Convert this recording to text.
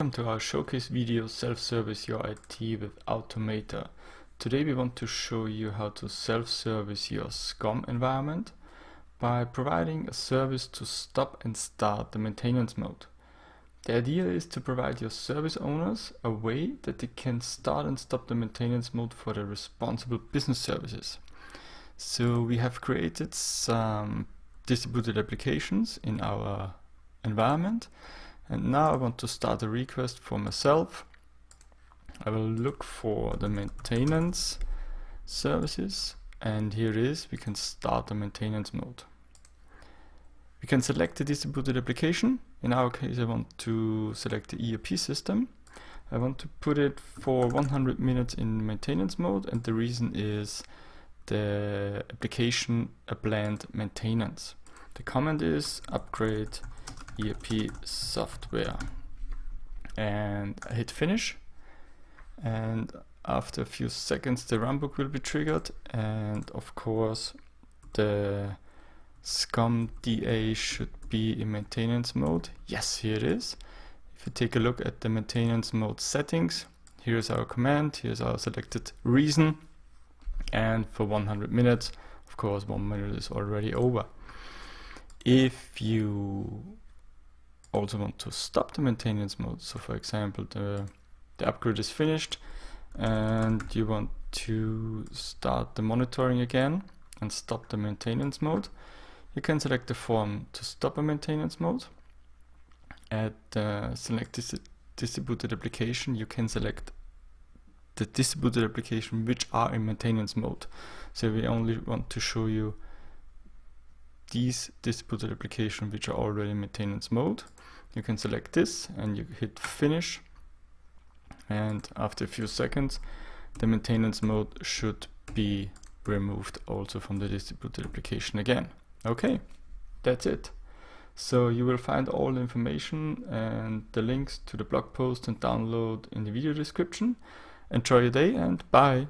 Welcome to our showcase video Self-Service Your IT with Automator. Today we want to show you how to self-service your SCOM environment by providing a service to stop and start the maintenance mode. The idea is to provide your service owners a way that they can start and stop the maintenance mode for their responsible business services. So we have created some distributed applications in our environment. And now I want to start a request for myself. I will look for the maintenance services, and here it is. We can start the maintenance mode. We can select the distributed application. In our case, I want to select the ERP system. I want to put it for 100 minutes in maintenance mode, and the reason is the application a planned maintenance. The command is upgrade ERP software, and I hit finish, and after a few seconds the runbook will be triggered, and of course the SCOM DA should be in maintenance mode. Yes, here it is. If you take a look at the maintenance mode settings, here's our command, here's our selected reason, and for 100 minutes, of course 1 minute is already over. If you also want to stop the maintenance mode, so for example the upgrade is finished and you want to start the monitoring again and stop the maintenance mode, you can select the form to stop a maintenance mode. At select distributed application, you can select the distributed application which are in maintenance mode. So we only want to show you these distributed applications which are already in maintenance mode. You can select this and you hit finish, and after a few seconds the maintenance mode should be removed also from the distributed application again. Okay, that's it. So you will find all the information and the links to the blog post and download in the video description. Enjoy your day and bye.